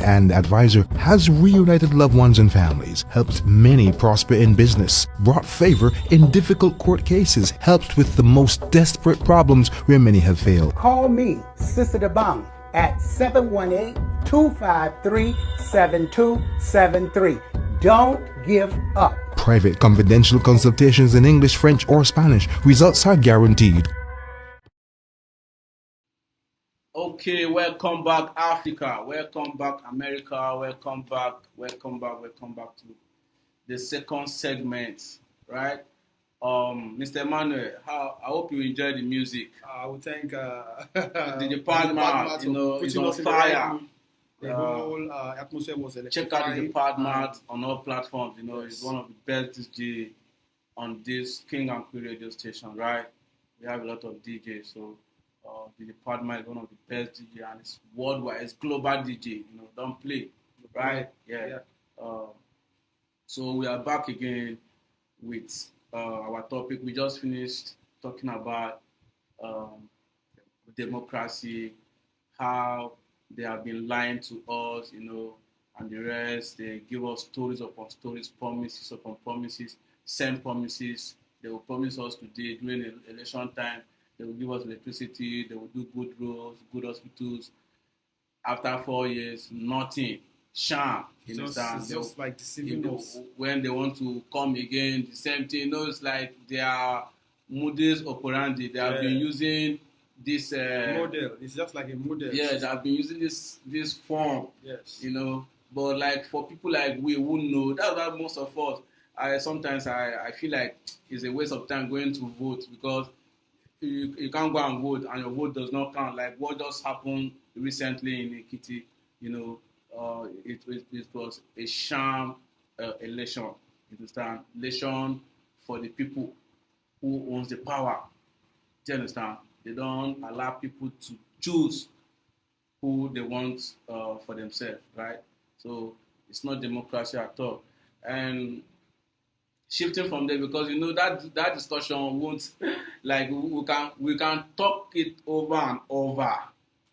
and advisor, has reunited loved ones and families, helped many prosper in business, brought favor in difficult court cases, helped with the most desperate problems where many have failed. Call me, Sister DeBong, at 718-253-7273. Don't give up. Private confidential consultations in English, French, or Spanish. Results are guaranteed. Okay, welcome back, Africa. Welcome back, America. Welcome back to the second segment, right? Mr. Emmanuel, I hope you enjoyed the music. I would thank the Padma, it's on fire. The whole atmosphere was electrifying. Check out the Padma on all platforms. It's one of the best DJ on this King and Queen radio station, right? We have a lot of DJs, so DJ Padma is one of the best DJ, and it's worldwide, it's global DJ. Don't play, right? Yeah. So we are back again with our topic. We just finished talking about democracy, how they have been lying to us, and the rest. They give us stories upon stories, promises upon promises, send promises. They will promise us today during election time. They will give us electricity. They will do good roads, good hospitals. After 4 years, nothing. Sham. It's just like deceiving us. When they want to come again, the same thing. It's like they are modus operandi. They have been using this model. It's just like a model. Yeah, they have been using this form. Yes. But like for people like we who know, that's why most of us. I feel like it's a waste of time going to vote, because you can't go and vote and your vote does not count. Like what just happened recently in Ekiti, it was a sham election. You understand? Election for the people who owns the power. Do you understand? They don't allow people to choose who they want for themselves, right? So it's not democracy at all. And shifting from there, because that discussion won't, like, we can talk it over and over.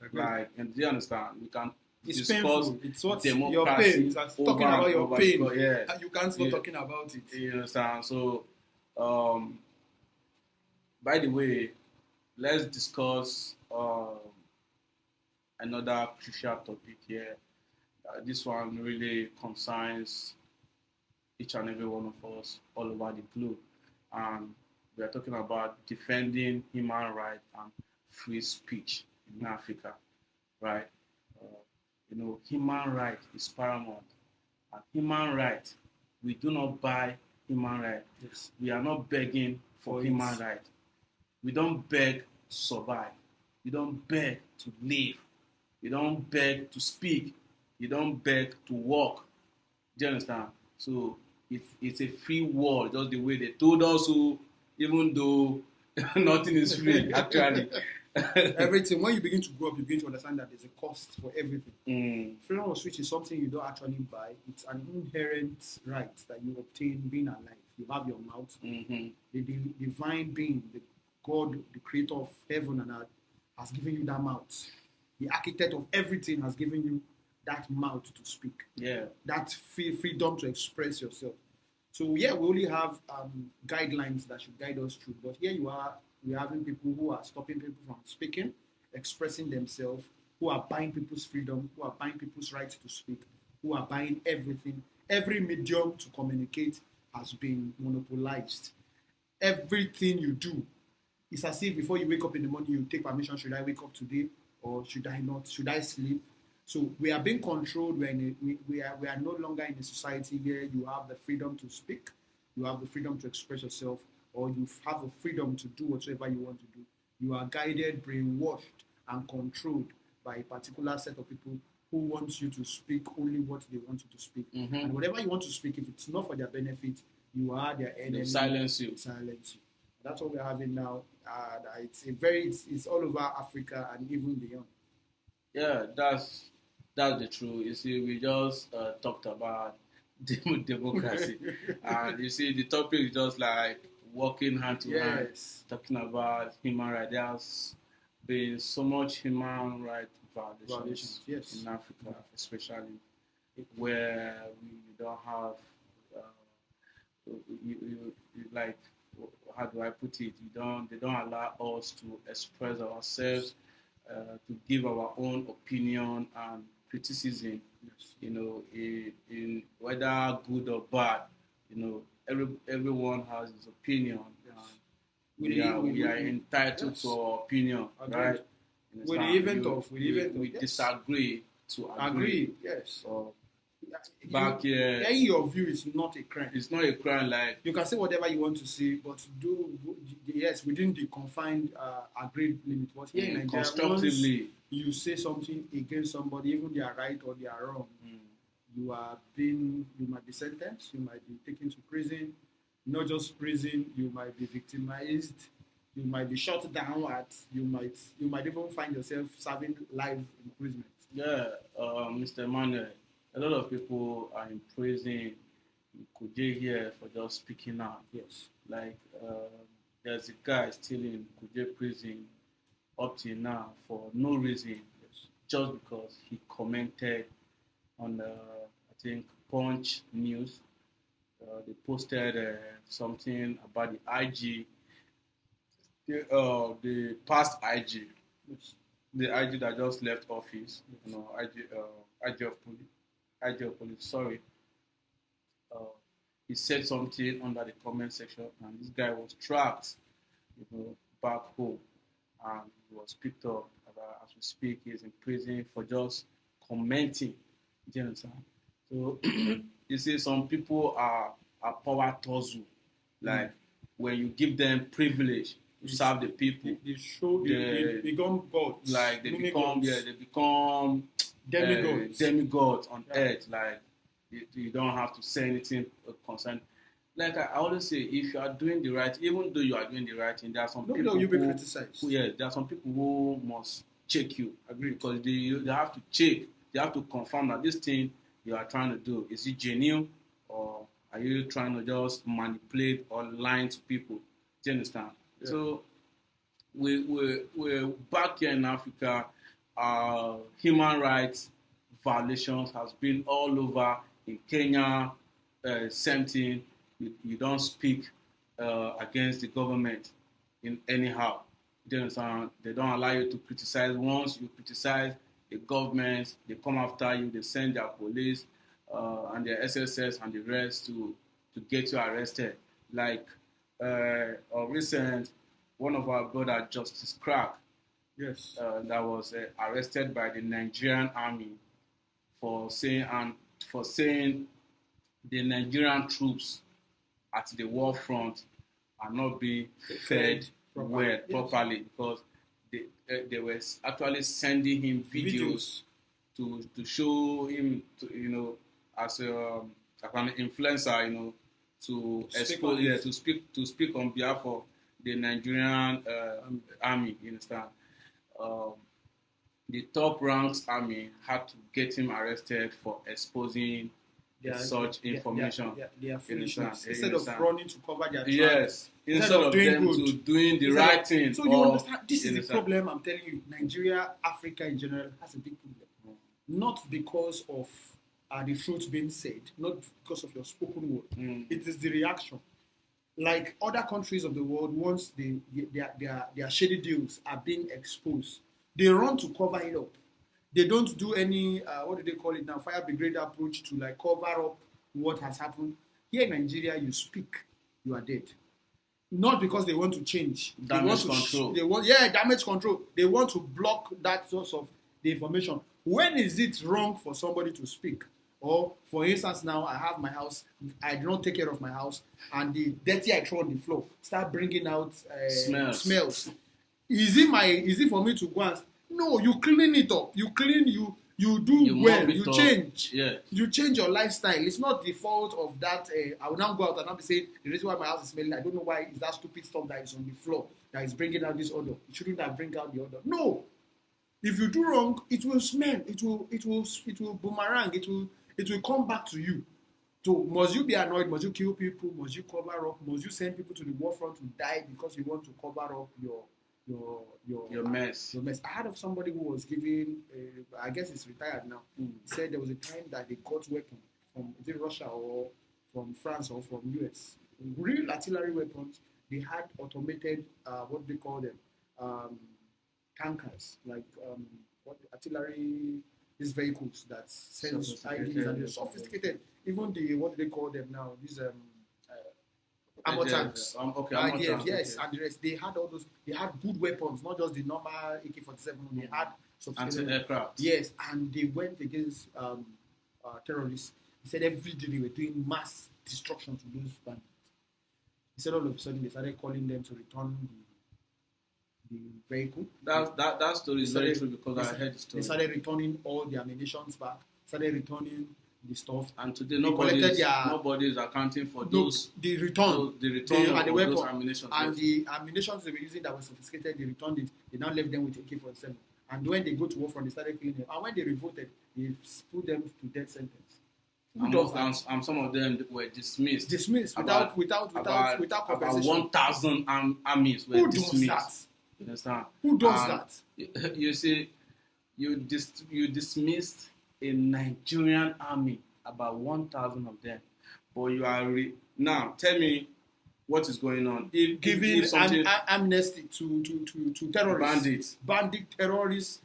Okay. Like, and do you understand? We can it's discuss painful. It's what democracy your pain. It's like talking about your pain. Because, you can't stop talking about it. You understand? So, by the way, let's discuss another crucial topic here. This one really concerns each and every one of us all over the globe. And we are talking about defending human rights and free speech in Africa, right? Human rights is paramount. And human rights, we do not buy human rights. Yes. We are not begging for human rights. We don't beg to survive. You don't beg to live. You don't beg to speak. You don't beg to walk. Do you understand? So it's a free world, just the way they told us so, even though nothing is free, actually. Everything. When you begin to grow up, you begin to understand that there's a cost for everything. Freedom of speech is something you don't actually buy. It's an inherent right that you obtain being alive. You have your mouth. Mm-hmm. The divine being, the God, the creator of heaven and earth, has given you that mouth. The architect of everything has given you that mouth to speak. Yeah. That freedom to express yourself. So we only have guidelines that should guide us through. But here we're having people who are stopping people from speaking, expressing themselves, who are buying people's freedom, who are buying people's right to speak, who are buying everything. Every medium to communicate has been monopolized. Everything you do, it's as if before you wake up in the morning, you take permission. Should I wake up today or should I not? Should I sleep? So we are being controlled. We are no longer in a society where you have the freedom to speak, you have the freedom to express yourself, or you have the freedom to do whatever you want to do. You are guided, brainwashed, and controlled by a particular set of people who want you to speak only what they want you to speak. Mm-hmm. And whatever you want to speak, if it's not for their benefit, you are their enemy. They'll silence you. That's what we're having now. It's all over Africa and even beyond. Yeah, that's the truth. You see, we just talked about democracy, and you see, the topic is just like working hand to hand, talking about human rights. There's been so much human rights violations Yes. in Africa, especially where we don't have, like, how do I put it? They don't allow us to express ourselves, to give our own opinion and criticism. Yes. In whether good or bad. Everyone has his opinion. Yes. And we are entitled yes. to our opinion, Agreed. right? With the event of, we yes. disagree to agree. Agree, yes. So, back here, Saying your view is not a crime. it's not a crime. Like, You can say whatever you want to say, but yes, within the confined, agreed limit. But here in Nigeria, once constructively, you say something against somebody, even they are right or they are wrong, you might be sentenced, you might be taken to prison. Not just prison, you might be victimized, you might be shot down you might even find yourself serving life imprisonment. yeah, Mr. Emmanuel, a lot of people are in prison in Kuje here for just speaking out. Yes. Like, there's a guy still in Kuje prison up till now for no reason, Yes. just because he commented on, I think, Punch News. They posted something about the IG, the past IG, Yes. the IG that just left office. IG of police. Sorry. He said something under the comment section, and this guy was trapped, back home, and he was picked up. As we speak, he's in prison for just commenting. Do you understand? So you see, some people are power tussle. Like, when you give them privilege to serve the people, They become gods. like they Demigods. become Demigods. demigods on Yeah. earth. Like, you don't have to say anything concerned. Like I always say, if you are doing the right, even though you are doing the right thing, there are some people you'll be who, criticized. there are some people who must check you. Agree, because they have to check. They have to confirm that this thing you are trying to do, is it genuine, or are you trying to just manipulate or lie to people? Do you understand? Yeah. So we're back here in Africa. Human rights violations has been all over. In Kenya, same thing. You don't speak against the government in anyhow. Do you understand? They don't allow you to criticize. Once you criticize the government, they come after you. They send their police and their SSS and the rest to get you arrested. Like, recent, one of our brother, Justice Crack, Yes. that was arrested by the Nigerian army for saying the Nigerian troops at the war front are not being fed properly, because they were actually sending him videos to show him, as an influencer, to expose, to speak on behalf of the Nigerian army. You understand? The top ranks army had to get him arrested for exposing such information. They are You understand? foolishness. Instead of running to cover their tracks. Yes, instead of doing them good. to doing the right thing. So you understand, this is the understand? problem. I'm telling you, Nigeria, Africa in general has a big problem. Not because of the truth being said, not because of your spoken word. It is the reaction. Like other countries of the world, once their shady deals are being exposed, they run to cover it up. They don't do any, what do they call it now, fire brigade approach to like cover up what has happened. Here in Nigeria, you speak, you are dead. Not because they want to change. Damage control. Damage control. They want to block that source of the information. When is it wrong for somebody to speak? Or, for instance, now I have my house, I do not take care of my house, and the dirty I throw on the floor start bringing out smells. Is it for me to go and... No, you clean it up. You clean, you do well. You change. Yeah. You change your lifestyle. It's not the fault of that. I will now go out and not be saying, the reason why my house is smelling, I don't know why is that stupid stuff that is on the floor that is bringing out this odor. It shouldn't have bring out the odor. No. If you do wrong, it will smell. It will boomerang. It will come back to you. So must you be annoyed? Must you kill people? Must you cover up? Must you send people to the war front to die because you want to cover up Your mess. Your mess. I heard of somebody who was giving, I guess he's retired now. He said there was a time that they got weapons from Russia or from France or from US, real artillery weapons. They had automated, what they call them, tankers, like what artillery, these vehicles that sends IDs and they're sophisticated. Even the what do they call them now? These armor tanks. Yes, and the rest. They had all those. They had good weapons, not just the normal AK-47. They had anti-aircraft. Yes, and they went against terrorists. He said every day they were doing mass destruction to those bandits. He said all of a sudden they started calling them to return the vehicle. That story is very true because I heard the story. They started returning all the ammunitions back. Started returning the stuff. And today nobody is accounting for those. The return. The return of the weapon. those ammunition. And the ammunitions they were using that was sophisticated, they returned it. They now left them with AK-47. And when they go to war front, they started killing them. And when they revolted, they put them to death sentence. And some of them were dismissed. Dismissed without compensation. About 1,000 armies were dismissed. Who does that? You understand? Who does that? You see, you dismissed a Nigerian army, about 1,000 of them. But you are now tell me what is going on. If giving amnesty to terrorists, bandit terrorists,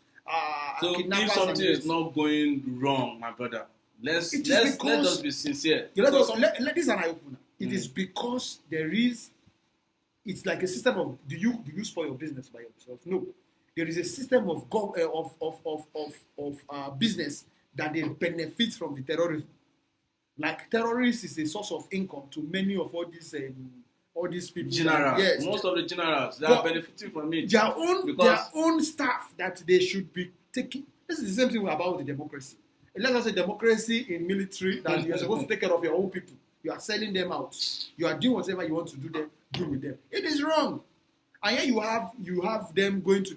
so if something is not going wrong, my brother, let us be sincere. Let this an eye opener. It is because there is. It's like a system of do you spoil your business by yourself? No, there is a system of business that they benefit from the terrorism. Like terrorists is a source of income to many of all these people. Generals, yes, most of the generals they are benefiting from it. Their own staff that they should be taking. This is the same thing about the democracy. Let us say democracy in military that you are supposed to take care of your own people. You are selling them out. You are doing whatever you want to do with them. It is wrong. And here you have them going to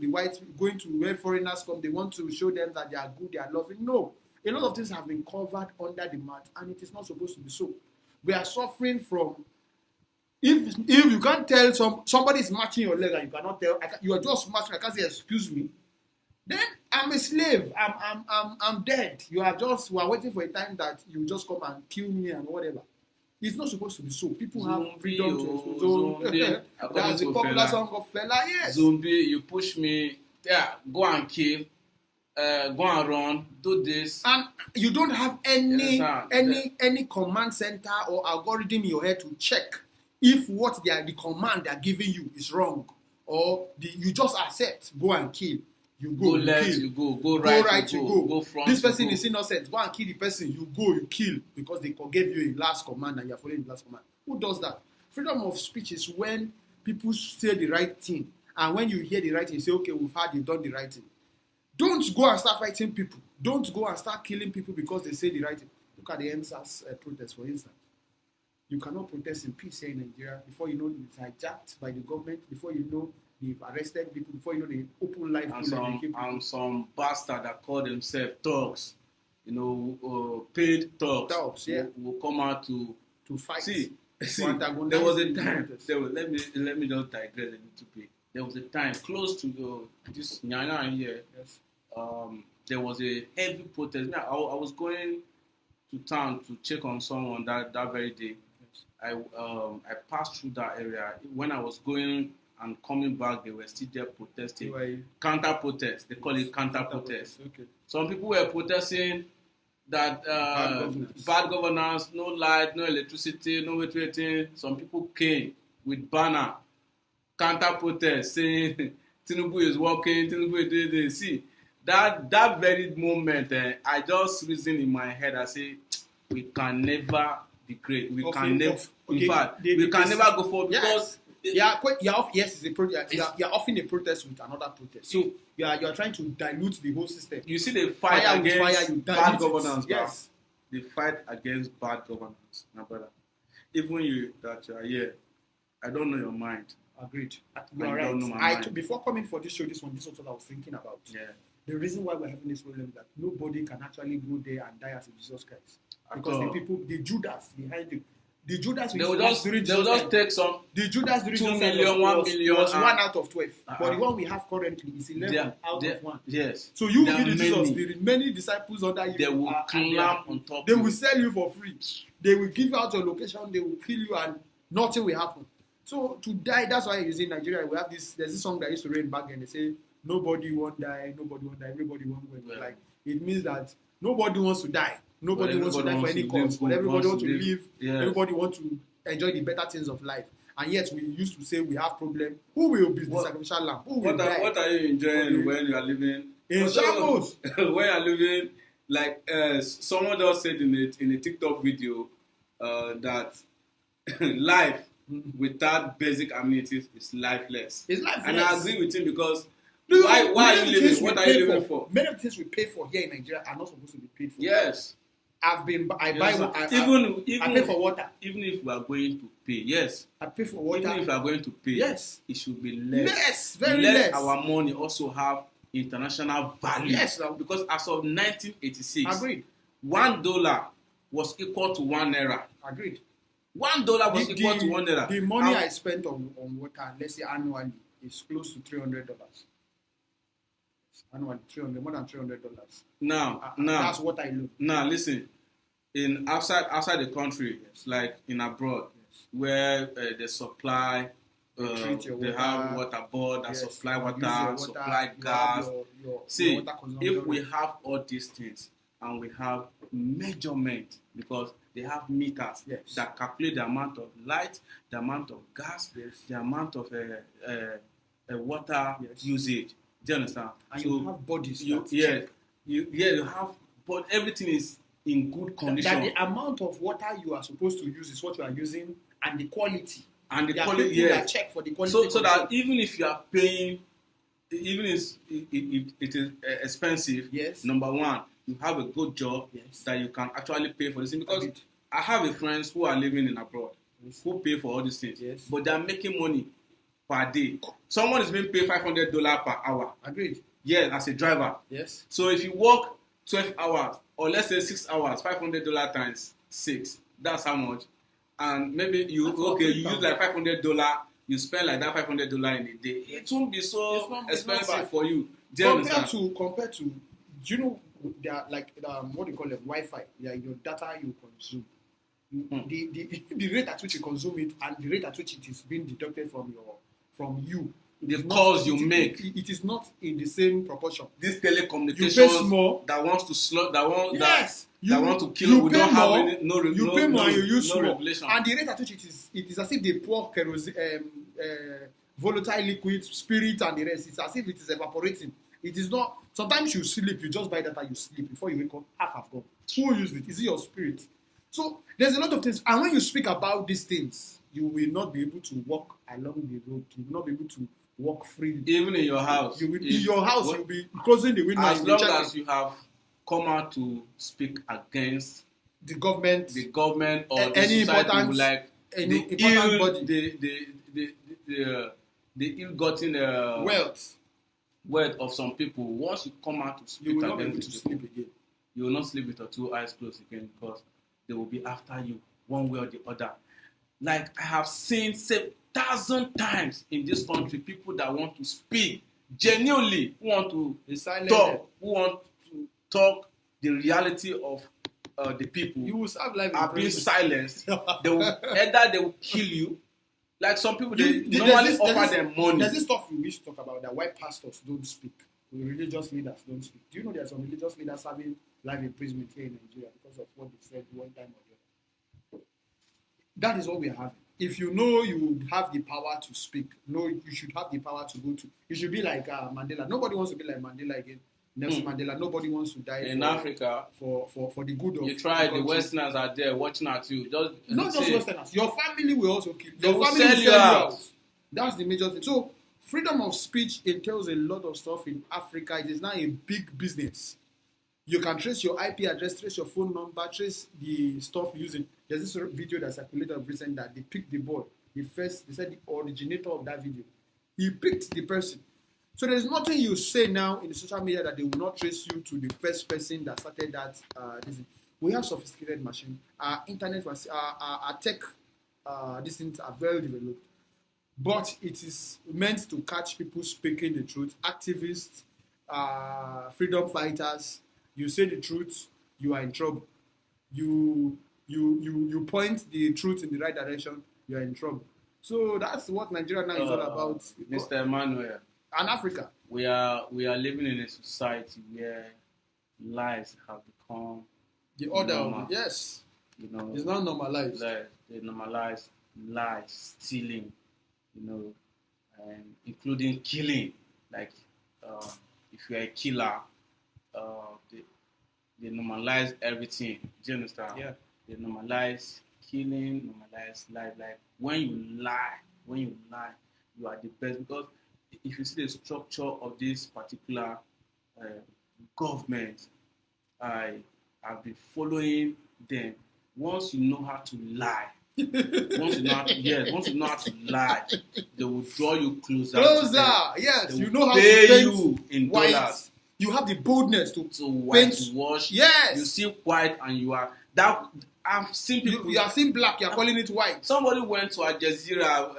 where foreigners come. They want to show them that they are good, they are loving. No. A lot of things have been covered under the mat, and it is not supposed to be so. We are suffering from. If you can't tell somebody is matching your leg and you cannot tell, you are just matching. I can't say excuse me. Then I'm a slave. I'm dead. We are waiting for a time that you just come and kill me and whatever. It's not supposed to be so. People have freedom to. That's a popular song of Fela. Yes. Zombie, you push me. Yeah, go and kill. Go and run. Do this. And you don't have any command center or algorithm in your head to check if the command they're giving you is wrong, or you just accept. Go and kill. You go left, kill. you go right, you go front. This person is innocent. Go and kill the person. You kill because they gave you a last command and you're following the last command. Who does that? Freedom of speech is when people say the right thing, and when you hear the right thing, you say, okay, we've heard you've done the right thing. Don't go and start fighting people. Don't go and start killing people because they say the right thing. Look at the NSAS protest, for instance. You cannot protest in peace here in Nigeria before you know it's hijacked by the government, before you know they've arrested people, before you know they open life and some bastard that call themselves thugs, paid thugs. Thugs, yeah. will come out to fight. See, there was a time. Let me just digress a little bit. There was a time close to this Nyana here. Yes. There was a heavy protest. I was going to town to check on someone that very day. Yes. I passed through that area. When I was going and coming back, they were still there protesting. Counter protest. They call it counter protest. Okay. Some people were protesting that bad governance, no light, no electricity, no waiting. Some people came with banner, counter protest, saying Tinubu is working, Tinubu is doing this. See, that very moment, I just reasoned in my head. I say, we can never be great. We can never. In fact, we can never go forward because. It's a protest. You're offering a protest with another protest. So you are trying to dilute the whole system. You see the fight against bad governance. Yes. The fight against bad governance, my brother. Even you are here, I don't know your mind. Agreed. You are right. Don't know my mind. Before coming for this show, this was what I was thinking about. Yeah. The reason why we're having this problem is that nobody can actually go there and die as a Jesus Christ. Because the Judas behind you, The Judas They will just during take some the Judas during 2 Jesus' million, 1 million, was 1 out of 12. But the one we have currently is 11 out of 1. Yes. So you There will be the are Jesus, many. the many disciples under you. They will are- climb on top. They of will you. sell you for free. They will give out your location. They will kill you, and nothing will happen. So to die, that's why you see in Nigeria we have this. There's this song that used to rain back then. They say nobody won't die, nobody won't die, everybody won't go. Yeah. Like it means that nobody wants to die. Nobody wants to die for any live cause. But good, everybody wants to live. Yes. Everybody wants to enjoy the better things of life. And yet we used to say we have problem. Who will be the sacrificial lamb? Who will die? What are you enjoying when you are living In shambles. when you are living like someone just said in a TikTok video that life without basic amenities is lifeless. It's lifeless. And I agree with him because Dude, why are many you things living? we What are pay you living for? Many of the things we pay for here in Nigeria are not supposed to be paid for. Yes. I Yes, I pay for water. Even if we are going to pay, yes. I pay for water. Even if we are going to pay, Yes. it should be less. Less, very Let less. our money also have international value. Yes, now. Because as of 1986, Agreed. $1 was equal to 1 naira. Agreed. $1 was equal to 1 naira. The money And I spent on water, let's say annually, is close to $300. Annually, more than $300. now, That's what I look. now, listen. In outside the country, Yes. like in abroad, Yes. where they supply, treat your they water. have water board that Yes. supply You use water, your supply you have gas. your See, water consumption. if we have all these things and we have measurement, because they have meters Yes. that calculate the amount of light, the amount of gas, Yes. the amount of water Yes. usage. Do you understand? And So you have bodies that check. you have, but everything is in good condition. That the amount of water you are supposed to use is what you are using, and the quality. And the There are quality, people that yes. check for the quality. So that control. even if you are paying, even if it is expensive, Yes. number one, you have a good job Yes. that you can actually pay for this thing. Because Agreed. I have a friends who are living in abroad Yes. who pay for all these things, Yes. but they are making money per day. Someone is being paid $500 per hour. Agreed. Yes, as a driver. Yes. So if you work 12 hours, or let's say 6 hours, $500 times 6, that's how much. And maybe you use like $500, you spend like that $500 in a day. It won't be so It's not expensive bad. for you. Do you Compared understand? to, do you know they are like what do you call it, Wi-Fi? Yeah, your data you consume. The rate at which you consume it and the rate at which it is being deducted from you. The is calls not- you make. It is not in the same proportion. This You pay telecommunications small. that wants to slot, that want Yes, that want to kill. you We pay don't more, have any, you pay more and you use no more. regulation. And the rate at which it is as if they pour kerosene, volatile liquid, spirit, and the rest. It's as if it is evaporating. It is not. Sometimes you sleep, you just buy data, you sleep. Before you wake up, half have gone. Who used it? Is it your spirit? So there's a lot of things. And when you speak about these things, you will not be able to walk along the road. You will not be able to walk freely. Even in your house, You will, in if- your house, you'll be closing the window. as and you'll long be checking as you have come out to speak against the government, the government or the any society, important- like any the important ill, body. the ill-gotten wealth, of some people. Once you come out to you speak will not be able against to the people, sleep again. you will not sleep with your 2 eyes closed again, because they will be after you one way or the other. Like I have seen 1,000 times in this country, people that want to speak genuinely, who want to talk the reality of the people, You will serve life in are being prison. silenced. They will kill you. Like some people, they There's normally this- offer there's this- them money. There's this stuff we wish to talk about, that why pastors don't speak, religious leaders don't speak. Do you know there are some religious leaders having life imprisonment here in Nigeria because of what they said one time or the other? That is what we are having. If you know you have the power to speak, you should have the power to go to. You should be like Mandela. Nobody wants to be like Mandela again. Nelson Mandela. Nobody wants to die In Africa, for the good of. you try. The country. Westerners are there watching at you. Not just say, Westerners. Your family will also kill. They Your will family sell you out. That's the major thing. So freedom of speech entails a lot of stuff in Africa. It is now a big business. You can trace your IP address, trace your phone number, trace the stuff using. There's this video that circulated of recent that they picked the boy. They said the originator of that video. He picked the person. So there's nothing you say now in the social media that they will not trace you to the first person that started that. We have sophisticated machine. Our internet, our tech, these things are very developed. But it is meant to catch people speaking the truth. Activists, freedom fighters. You say the truth, you are in trouble. You point the truth in the right direction, you are in trouble. So that's what Nigeria now is all about. Mr. Emmanuel, And Africa. we are living in a society where lies have become The order normal. of it, yes. You know, It's not normalized. they normalize lies, stealing, you know, and including killing. Like, if you're a killer, they normalize everything. Do you understand? Yeah. They normalize killing, normalize life. Like when you lie, you are the best. Because if you see the structure of this particular government, I have been following them. Once you know how to lie, once you know how to lie, they will draw you closer. Yes. They You will know how to pay paint you in white. dollars. You have the boldness to To paint. whitewash. Yes. You see white and you are that. I've seen people. You are seeing black. You are calling it white. Somebody went to Al Jazeera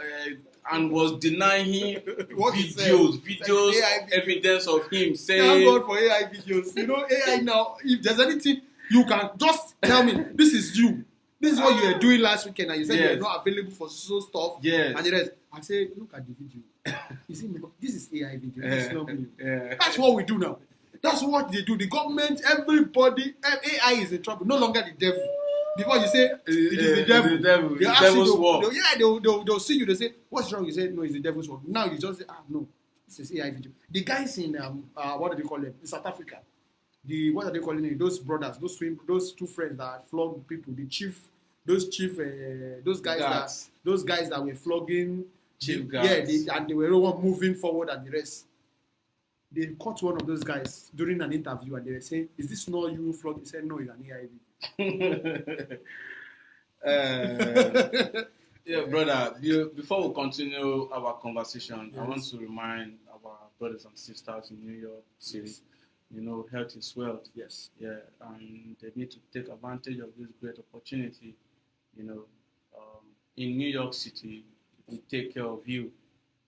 and was denying What he said. videos, AI video. evidence of him Thank saying. God for AI videos. You know, AI now, if there's anything, you can just tell me, this is you. This is what you were doing last weekend, and you said Yes. you're not available for so stuff. Yes. And the rest. I say, look at the video. You see, this is AI video. This is not me. Yeah. That's what we do now. That's what they do. The government, everybody, AI is in trouble. No longer the devil. Before you say it is the devil, the devil. they The ask you, devil's work. they'll see you. They say, "What's wrong?" You say, "No, it's the devil's work." Now you just say, "No, this is AI video." The guys in what do they call them in South Africa? What are they calling it? Those brothers, those two friends that flog people. Those Guards. guys that were flogging. Chief Yeah, guards. and they were all moving forward and the rest. They caught one of those guys during an interview and they were saying, "Is this not you flogging?" He said, "No, it's an AI video." Yeah, brother. Before we continue our conversation, I want to remind our brothers and sisters in New York City, you know, health is wealth. Yes. Yeah, and they need to take advantage of this great opportunity. You know, in New York City, we take care of you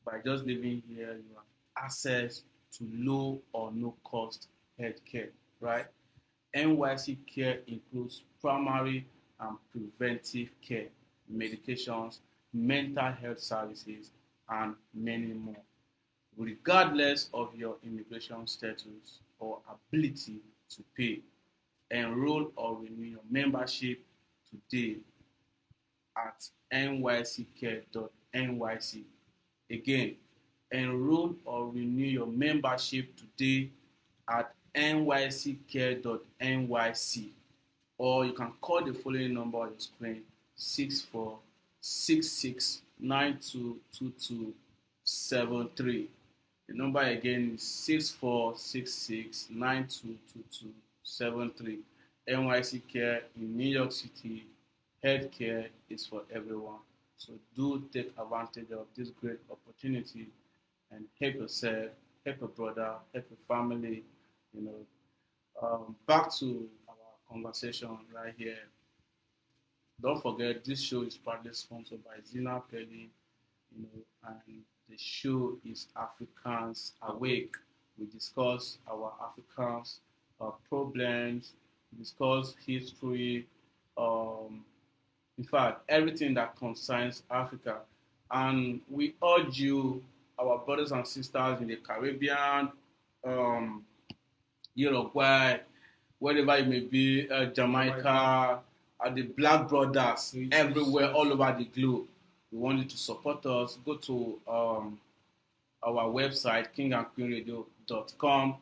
by just living here. You have access to low or no cost health care, right? NYC care includes primary and preventive care, medications, mental health services, and many more. Regardless of your immigration status or ability to pay, enroll or renew your membership today at nyccare.nyc. Again, enroll or renew your membership today at nyccare.nyc, or you can call the following number on your screen: 6466922273. The number again is 6466922273. NYC Care in New York City. Healthcare is for everyone. So do take advantage of this great opportunity and help yourself, help your brother, help your family. You know, back to our conversation right here. Don't forget, this show is proudly sponsored by Zina Pelly, you know, and the show is Africans Awake. We discuss our Africans problems, we discuss history, in fact, everything that concerns Africa. And we urge you, our brothers and sisters in the Caribbean, Uruguay, wherever it may be, Jamaica, the Black brothers, everywhere, all over the globe. We want you to support us. Go to our website, kingandqueenradio.com.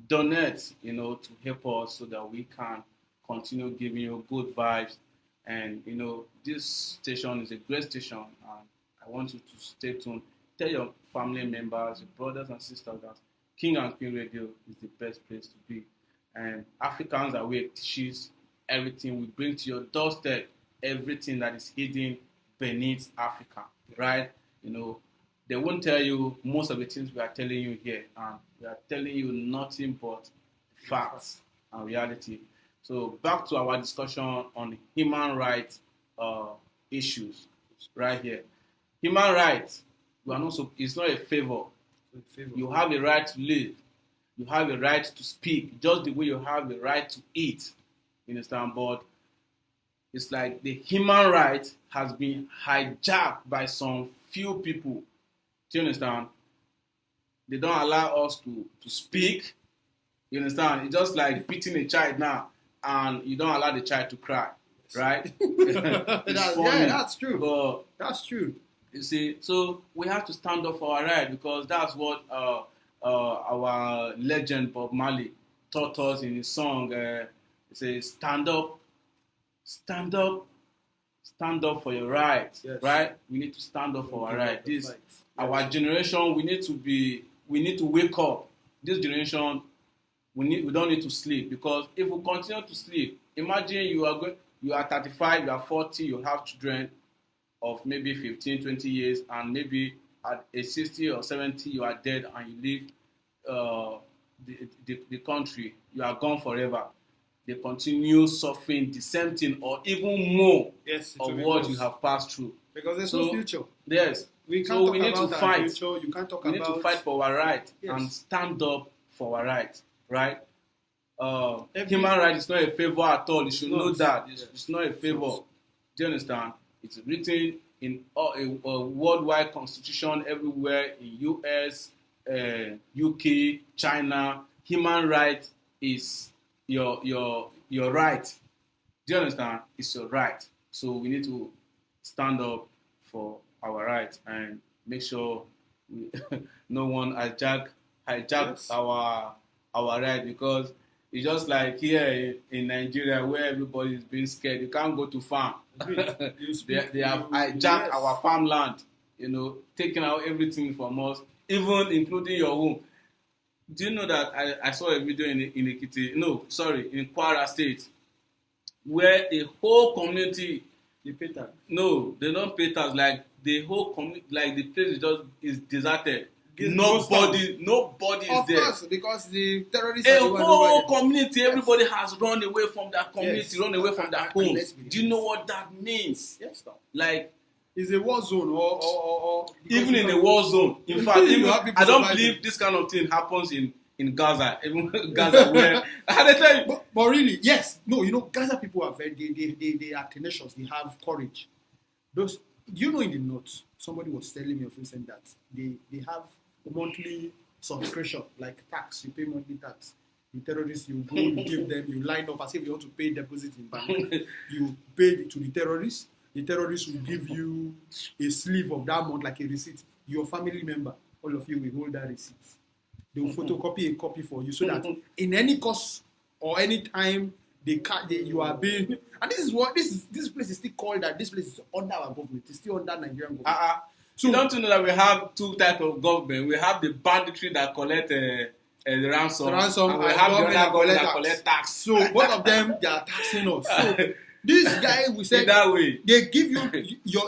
Donate, you know, to help us so that we can continue giving you good vibes. And, you know, this station is a great station. And I want you to stay tuned. Tell your family members, your brothers and sisters that King and Queen Radio is the best place to be. And Africans Awake teaches everything. We bring to your doorstep everything that is hidden beneath Africa, right? You know, they won't tell you most of the things we are telling you here. And we are telling you nothing but facts and reality. So back to our discussion on human rights issues right here. Human rights, you are not so, it's not a favor. You have a right to live. You have a right to speak, just the way you have a right to eat. You understand? But it's like the human right has been hijacked by some few people. Do you understand? They don't allow us to speak. You understand? It's just like beating a child now, and you don't allow the child to cry, right? That's true. But that's true. you see, so we have to stand up for our right, because that's what our legend Bob Marley taught us in his song. It says, "Stand up, stand up, stand up for your right." Yes. Right? We need to stand up for our right. This, our generation, we need to wake up. This generation, we don't need to sleep, because if we continue to sleep, imagine you are 35, you are 40, you have children of maybe 15, 20 years, and maybe at age 60 or 70, you are dead and you leave the country. You are gone forever. They continue suffering the same thing or even more of what you have passed through. Because there's no future. Yes. We can't talk we need about to fight. Future. You can't talk we need to fight for our right and Yes. stand up for our right. Right? Human right is not a favor at all. You should know that. It's not a favor. Do you understand? It's written in a worldwide constitution everywhere, in US, UK, China. Human right is your right. Do you understand? It's your right. So we need to stand up for our right and make sure no one hijack our right, because it's just like here in Nigeria where everybody is being scared. You can't go to farm. They have hijacked our farmland, taking out everything from us, even including your home. Do you know that I saw a video in Kwara State, where the whole community, they pay tax. No, they don't pay tax. Like the whole community, like the place is deserted. Nobody is there. Of course, because the terrorists. A whole community, everybody has run away from that community, run away from their homes. Do you know what that means? Yes, sir. Like, it's a war zone, or even in a war zone. In fact, I don't believe this kind of thing happens in Gaza. Even Gaza, where they tell you. But really, yes, no. Gaza people are they are tenacious. They have courage. Those, in the north, somebody was telling me of recent that they have monthly subscription, like tax. You pay monthly tax. The terrorists, you go, you give them, you line up as if you want to pay deposit in bank. You pay to the terrorists. The terrorists will give you a sleeve of that month, like a receipt. Your family member, all of you will hold that receipt. They will photocopy a copy for you, so that in any course or any time you are being. And this is what this place is still called that. This place is under our government. It's still under Nigerian government. So don't you know that we have two types of government? We have the banditry that collect the ransom, and we have the other government that collect tax. So both of them, they are taxing us. So this guy, we said that way. They give you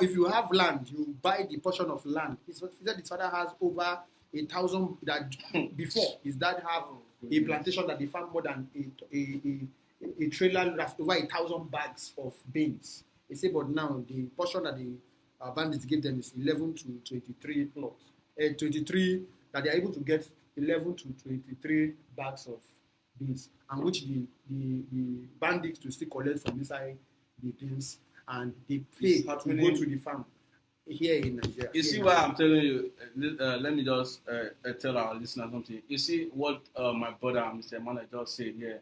if you have land, you buy the portion of land. He said his father has over 1,000 that before his dad have a plantation that they farm more than a trailer that's over 1,000 bags of beans. He said, but now the portion that the bandits give them is 11 to 23 plots. 23 that they are able to get 11 to 23 bags of beans, and which the bandits to still collect from inside the beans, and they pay to go to the farm here in Nigeria. You see why I'm telling you? Let me just tell our listeners something. You see what my brother, Mr. Emmanuel, just said here.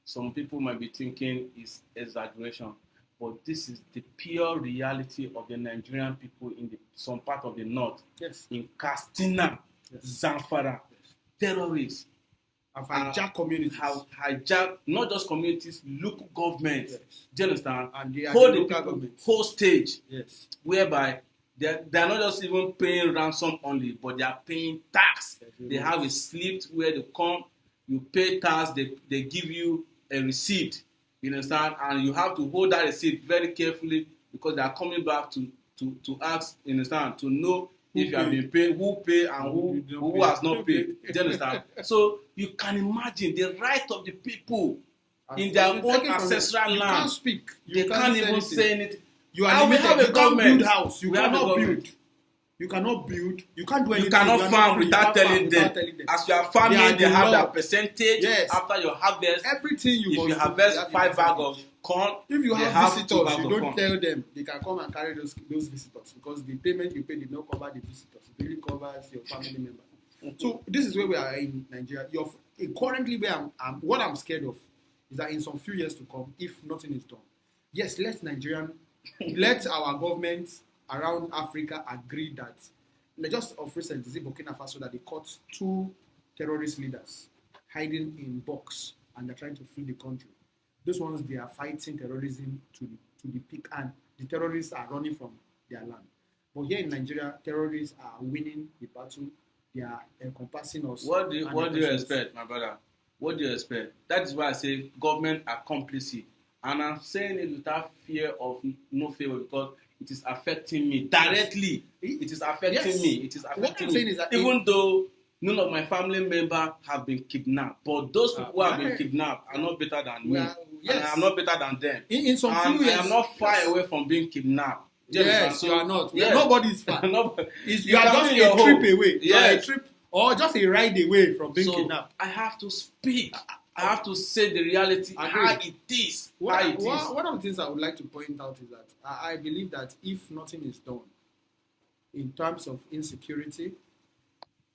Some people might be thinking is exaggeration, but this is the pure reality of the Nigerian people in some part of the north. Yes. In Katsina, Zamfara, terrorists have hijacked communities. Have hijacked not just communities, local governments. Yes. Do you understand? And they are hold the the local people government. hostage. Yes. Whereby they are not just even paying ransom only, but they are paying tax. Yes, they have a slip where they come, you pay tax, they give you a receipt. You understand? And you have to hold that receipt very carefully, because they are coming back to ask, you understand, to know if you have been paid, who paid and who has not paid. Do you understand? So you can imagine the right of the people in their own Taken from ancestral you land. can't speak. They can't even say anything. You are And we limited. have a You can't government. build house. You We have a cannot government. build. You cannot build. You can't do anything. You cannot are not farm free. You without can't farm telling them. without telling them. As you are farming, They they are have the their law. percentage. Yes. After your harvest, Everything you if must you do, harvest you have 5 your bags percentage. of corn, If you they have 2 visitors, bags you of don't corn. tell them. They can come and carry those visitors because the payment you pay did not cover the visitors. It really covers your family member. So this is where we are in Nigeria. Currently, where what I'm scared of is that in some few years to come, if nothing is done, yes, let our governments around Africa agree that. Just of recent, is it Burkina Faso that they caught 2 terrorist leaders hiding in box and they're trying to flee the country. Those ones, they are fighting terrorism to the peak, and the terrorists are running from their land. But here in Nigeria, terrorists are winning the battle. They are encompassing us. What do you expect, my brother? What do you expect? That is why I say government are complicit. And I'm saying it without fear of no favor because it is affecting me directly. It is affecting me. It is affecting me. Even though none of my family members have been kidnapped, but those people who have been kidnapped are not better than me. And I'm not better than them. In some few years, I am not far away from being kidnapped. Yes, you are not. Yes. Nobody is far. You are just a trip away. Yes. A trip or just a ride away from being kidnapped. I have to speak. I have to say the reality, how it is. One of the things I would like to point out is that I believe that if nothing is done in terms of insecurity,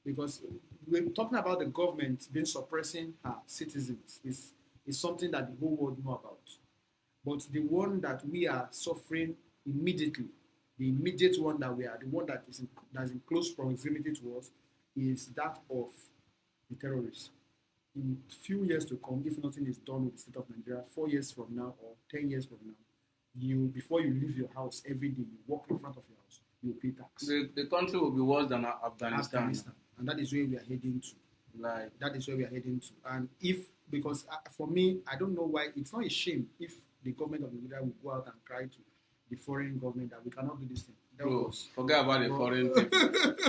because we're talking about the government being suppressing her citizens is something that the whole world know about. But the one that we are suffering immediately, the immediate one that we are, the one that is in close proximity to us, is that of the terrorists. In few years to come, if nothing is done with the state of Nigeria, 4 years from now or 10 years from now, before you leave your house every day, you walk in front of your house, you pay tax. The country will be worse than Afghanistan. And that is where we are heading to. That is where we are heading to. And because for me, I don't know why, it's not a shame if the government of Nigeria will go out and cry to the foreign government that we cannot do this thing. Bro, forget about the foreign people.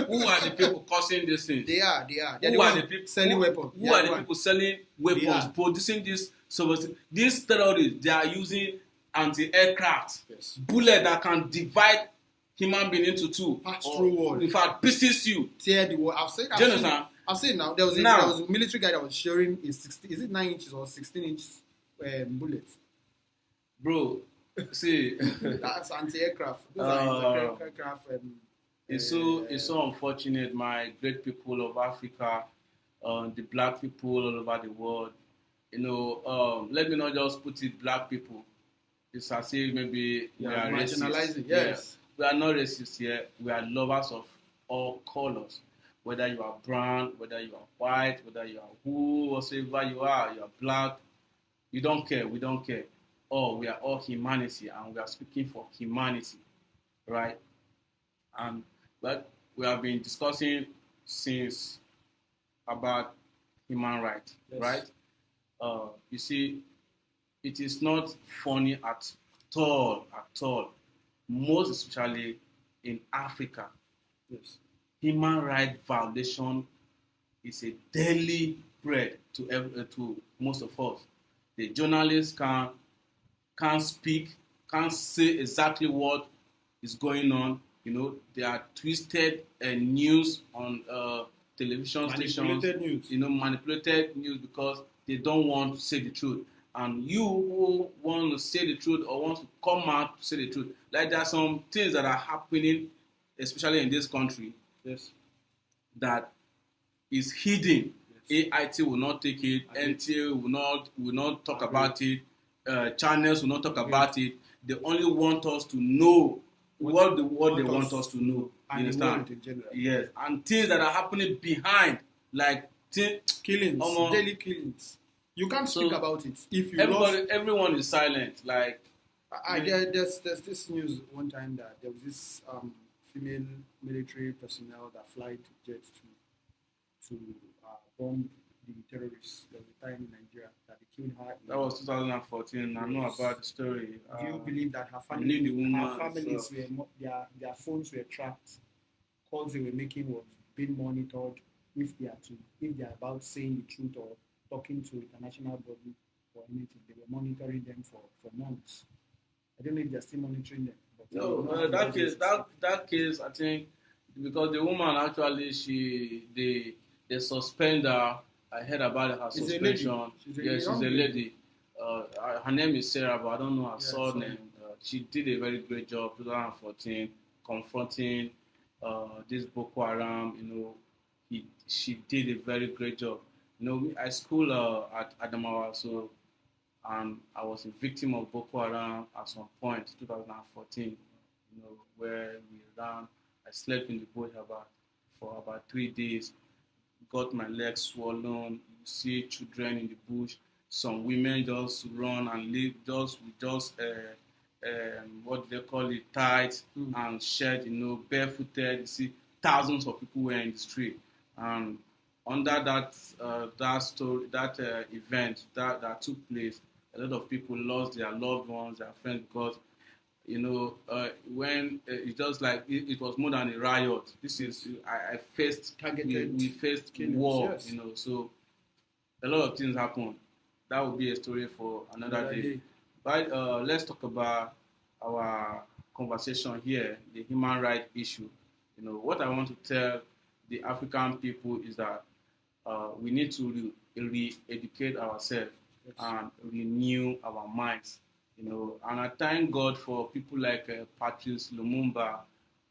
Who are the people causing these things? They are. Who are the people selling weapons? Who are the people selling weapons, producing this? So these terrorists, they are using anti-aircraft bullet that can divide human being into 2. Pass through wall. In fact, pieces you. Tear the wall. I've said now. There was a military guy that was sharing a 16. Is it 9 inches or 16-inch bullet? Bro. See, that's anti-aircraft. It's so unfortunate, my great people of Africa, the black people all over the world. Let me not just put it black people. It's as if maybe we are marginalizing. Racist. Yes, we are not racist here. We are lovers of all colors. Whether you are brown, whether you are white, whether you are whoever you are black. You don't care. We don't care. We are all humanity, and we are speaking for humanity, right? And but we have been discussing since about human rights, right? You see, it is not funny at all. Most especially in Africa, human rights violation is a daily bread to most of us. The journalists can't speak, can't say exactly what is going on. They are twisted news on television stations. Manipulated news because they don't want to say the truth. And you who want to say the truth or want to come out to say the truth, like there are some things that are happening, especially in this country, that is hidden. AIT will not take it. NTA will not talk about it. Channels will not talk about it. They only want us to know what they want us to know. You understand? Yes. And things that are happening behind, like killings, daily killings. You can't speak about it if you everyone is silent. Like there's this news one time that there was this female military personnel that flight jets to bomb the terrorists. There was a time in Nigeria that they killed her. That was 2014. I know about the story. Do you believe that her families were their phones were tracked? Calls they were making was being monitored if they are about saying the truth or talking to international body or anything. They were monitoring them for months. I don't know if they're still monitoring them. But No, that case, I think, because the woman actually, they suspend her. I heard about her She's a suspension. lady. She's a She's a young lady. Her name is Sarah, but I don't know her Yeah, surname. She did a very great job 2014 confronting this Boko Haram. She did a very great job. I school at Adamawa, so and I was a victim of Boko Haram at some point, 2014. Where we ran. I slept in the bush for about 3 days. Got my legs swollen. You see children in the bush. Some women just run and live what do they call it, tight and shed, barefooted. You see thousands of people were in the street, and under that event that took place, a lot of people lost their loved ones, their friends, because when it's just like it was more than a riot. This is I faced Targeted we faced killings, war, yes. so a lot of things happened. That would be a story for another day. But let's talk about our conversation here, the human rights issue. What I want to tell the African people is that we need to re-educate ourselves and renew our minds. And I thank God for people like Patrice Lumumba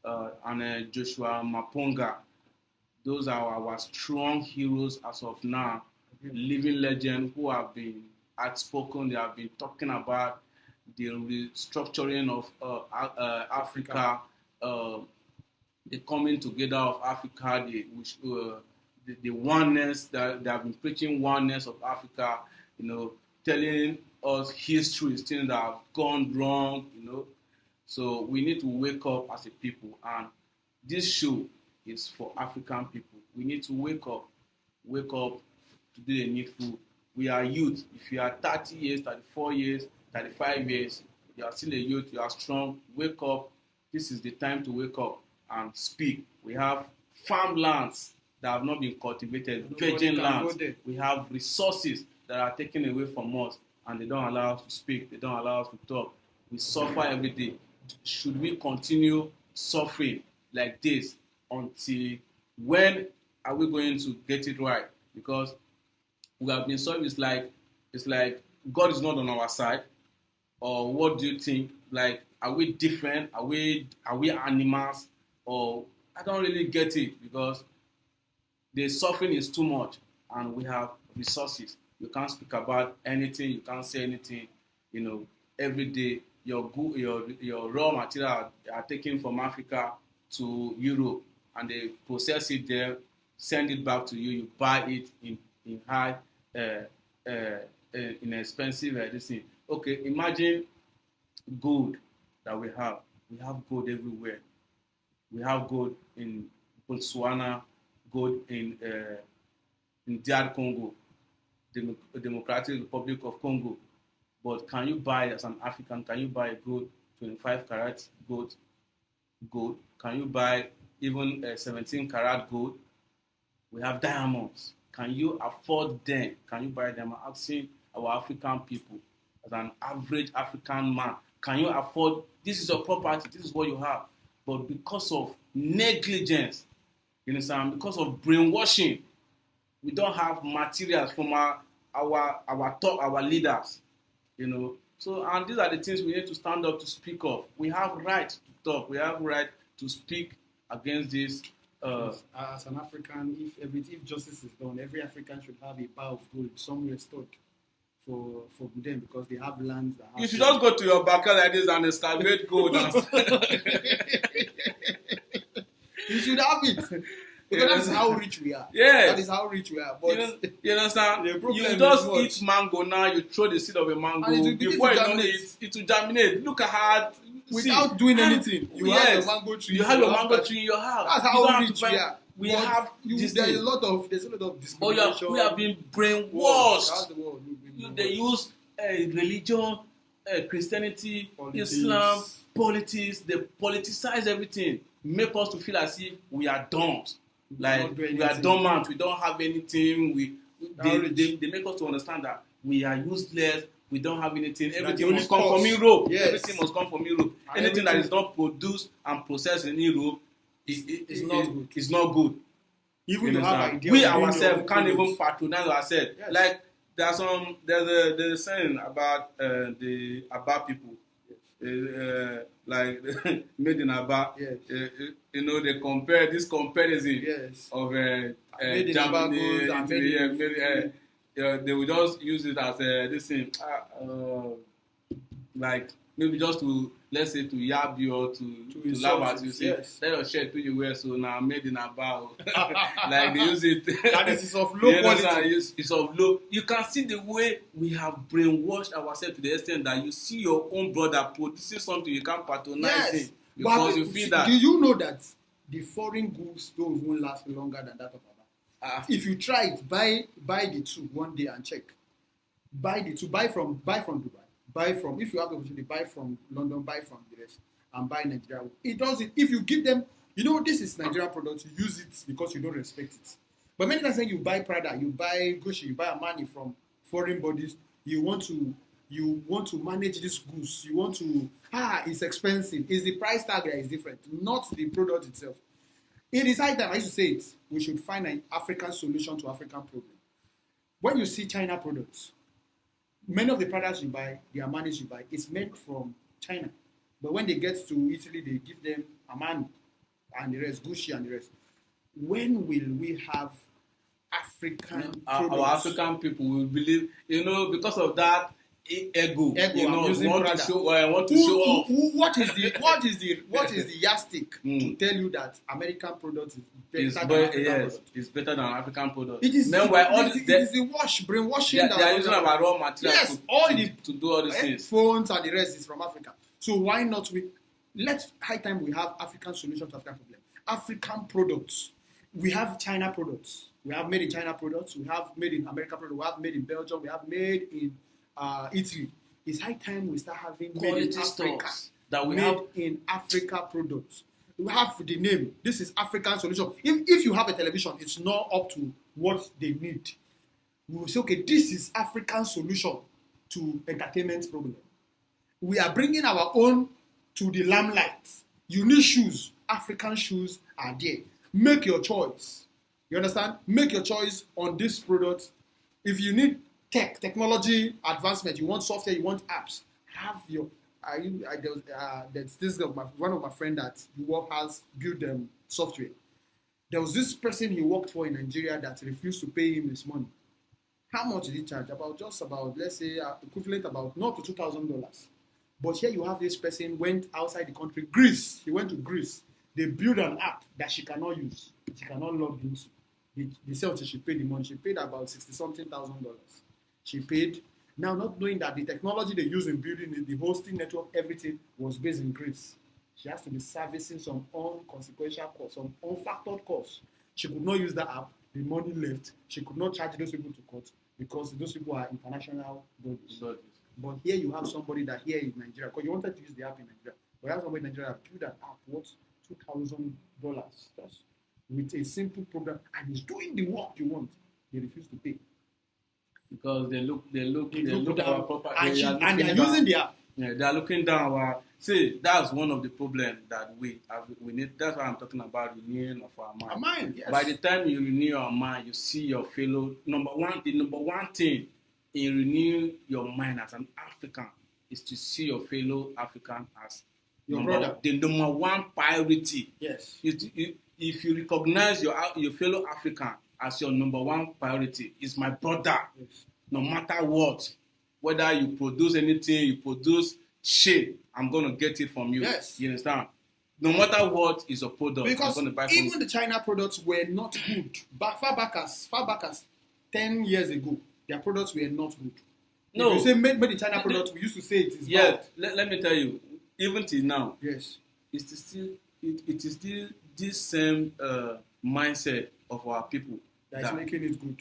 and Joshua Maponga. Those are our strong heroes as of now, living legends who have been outspoken. They have been talking about the restructuring of Africa, the coming together of Africa, the oneness that they have been preaching, oneness of Africa, telling us histories, things that have gone wrong, So we need to wake up as a people, and this show is for African people. We need to wake up to do the needful. We are youth. If you are 30 years, 34 years, 35 years, you are still a youth, you are strong, wake up. This is the time to wake up and speak. We have farmlands that have not been cultivated, virgin lands. We have resources that are taken away from us, and they don't allow us to speak. They don't allow us to talk. We suffer every day. Should we continue suffering like this until when are we going to get it right? Because we have been suffering. It's like God is not on our side. Or what do you think? Like, are we different? Are we animals? Or I don't really get it, because the suffering is too much, and we have resources. You can't speak about anything. You can't say anything. Every day your raw material are taken from Africa to Europe, and they process it there, send it back to you. You buy it in high, inexpensive this. Okay, imagine gold that we have. We have gold everywhere. We have gold in Botswana, gold in DR Congo, Democratic Republic of Congo. But can you buy, as an African, can you buy gold, 25 karat gold? Can you buy even 17 karat gold? We have diamonds. Can you afford them? Can you buy them? I'm asking our African people, as an average African man, can you afford? This is your property. This is what you have. But because of negligence, you understand, because of brainwashing, we don't have materials from our leaders, So, and these are the things we need to stand up to speak of. We have right to talk. We have right to speak against this. As an African, if justice is done, every African should have a bar of gold somewhere stored for them, because they have lands that have. You should just go to your backyard like this and excavate gold. You should have it. Because that is how rich we are. Yes. That is how rich we are. But you understand? The problem You just is eat mango now, you throw the seed of a mango. And it will before you know germinate. it will germinate. Look at how. without doing anything, you have a mango tree. You have your mango tree in your house. That's how rich we are. We have there's a lot of discrimination. We have been brainwashed. They use religion, Christianity, Islam, politics. They politicize everything. Make us to feel as if we are dumb. Like we are dormant. We don't have anything. They make us to understand that we are useless. We don't have anything. the Everything only must come cause. from Europe. Yes. Everything must come from Europe. And Anything that everything- is not produced and processed in Europe It's not good. It's not good. Even You you have understand? idea We of doing your ourselves own can't even products. patronize ourselves. Yes. Like there's a saying about the Aba people, like made in Aba. Yes. They compare this comparison Yes. of Made in Aba Germany, goods and Italy, made in Italy. they will just use it as this thing, like maybe just to, let's say, to yab you or to insult laugh at you, you, say, yes. let your shirt to you wear so now made in Aba. Like they use it. That is of low You understand? quality. It's of low. You can see the way we have brainwashed ourselves to the extent that you see your own brother producing something, you can't patronize him because you feel that. Do you know that the foreign goods don't even last longer than that of Aba? If you try it, buy the two one day and check. Buy the two. Buy from Dubai. Buy from, if you have the opportunity, buy from London, buy from the rest, and buy Nigeria. It does it. If you give them, this is Nigerian product, you use it because you don't respect it. But many times when you buy Prada, you buy Gucci, you buy Armani from foreign bodies, you want to manage this goods. You want to, it's expensive. It's the price tag that is different, not the product itself. It is high time, I used to say it, we should find an African solution to African problem. When you see China products, many of the products you buy, the Armanis you buy, it's made from China. But when they get to Italy, they give them Armani and the rest, Gucci and the rest. When will we have African products? Our African people will believe, because of that ego, I'm using want Prada. to show off. What is the yardstick to tell you that American product is better than African product? It's better than African product. It is. Meanwhile, it is the brainwashing. they are using our raw material Yes, all to do all these things. Phones and the rest is from Africa. So why not high time we have African solution to African problem. African products. We have China products. We have made in China products. We have made in American products. We have made in Belgium. We have made in Italy. It's high time we start having Quality made in Africa. stuff that we made have in Africa products. We have the name. This is African solution. If you have a television, it's not up to what they need. We will say, okay, this is African solution to entertainment problem. We are bringing our own to the limelight. You need shoes. African shoes are there. Make your choice. You understand? Make your choice on this product. If you need technology advancement, you want software, you want apps, have your. There's this one of my friend that has built software. There was this person he worked for in Nigeria that refused to pay him his money. How much did he charge? About let's say equivalent about not to $2,000. But here you have this person went outside the country, Greece. He went to Greece. They built an app that she cannot use. She cannot log into. They said she paid the money. She paid about $60-something thousand. She paid. Now, not knowing that the technology they use in building it, the hosting network, everything was based in Greece. She has to be servicing some unconsequential costs, some unfactored costs. She could not use that app. The money left. She could not charge those people to court because those people are international bodies. But here you have somebody that here in Nigeria, because you wanted to use the app in Nigeria, but you have somebody in Nigeria that built an app worth $2,000 just with a simple program, and he's doing the work you want. They refuse to pay. Because they look at our property and they are using the app. Yeah, they are looking down our. See, that's one of the problems that we need. That's why I'm talking about renewing of our mind. Our mind, yes. By the time you renew your mind, you see your fellow. The number one thing in renewing your mind as an African is to see your fellow African as your brother. The number one priority. Yes. If you recognize your fellow African as your number one priority, is my brother. Yes. No matter what, whether you produce anything, you produce shit, I'm gonna get it from you. Yes. You understand? No matter what is a product, because I'm gonna buy from even the China products were not good. Far back as 10 years ago, their products were not good. No. If you say made in China products, we used to say it is bad. Let me tell you, even till now, yes, it is still this same mindset of our people that is making it good.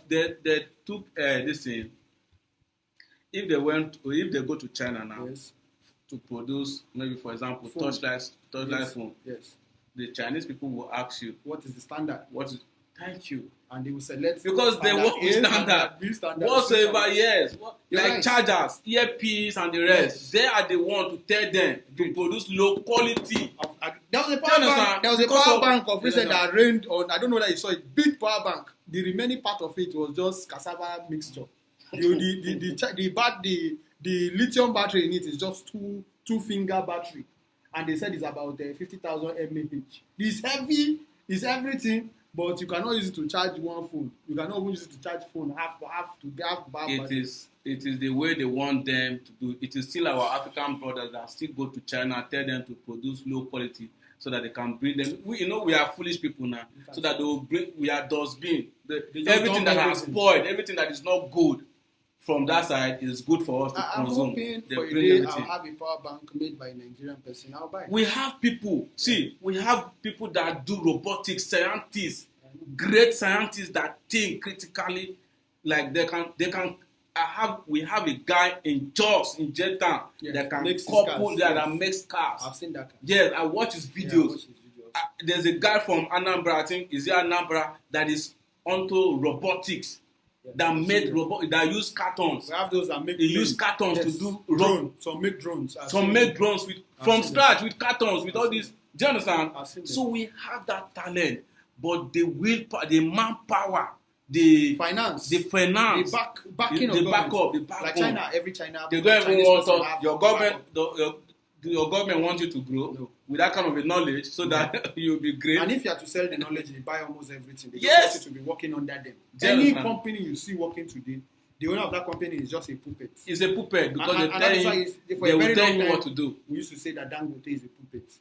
they took this thing. If they go to China now, yes, to produce maybe, for example, phone. touchlight Yes. phone, Yes. the Chinese people will ask you, what is the standard? what is Thank you. And they will select Because they work with standard. B standard, Whatsoever, yes. You're Like right. chargers, earpiece, and the rest. Yes. They are the one to tell them to produce low quality. There was a Do you power understand? bank. There was a Because power of- bank of recent you that rained on. I don't know that you saw it. Big power bank. The remaining part of it was just cassava mixture. The lithium battery in it is just two finger battery, and they said it's about 50,000 mAh. It's heavy. It's everything, but you cannot use it to charge one phone. You cannot even use it to charge phone half battery. It is the way they want them to do. It is still our African brothers that still go to China and tell them to produce low quality so that they can bring them. We are foolish people now, so that they will bring. We are dustbin. They just Everything dump that has everything. spoiled, everything that is not good from that side is good for us to I'm consume. hoping They for a bring day everything. I'll have a power bank made by a Nigerian person. I'll buy it. We have people. See, we have people that do robotics, scientists, great scientists that think critically, like they can. We have a guy in Jos in Jetan Yeah, that can makes couple cars, that yes. and makes cars. I've seen that car. Yes, I watch his Yeah, I videos. watch his videos. There's a guy from Anambra, I think, is it Anambra, that is onto robotics. Yeah. That use cartons. We have those that make They use planes. cartons Yes. to do drone. Some make drones. some make drones from seen scratch with cartons with all seen this. Do you understand? I've seen them. So we have that talent, but the manpower, the finance, the finance, the backing the of backup, government. the backbone. Like China, every China. They don't even Chinese want person us. have Your government, your government wants you to grow No. with that kind of a knowledge, so that you'll be great. And if you are to sell the knowledge, they buy almost everything. They Yes. just want you to be working under them. Do you Any understand? company you see working today, the owner of that company is just a puppet. It's a puppet because And they that is tell why you, for a they very will tell long you time, what to do. We used to say that Dangote is a puppet.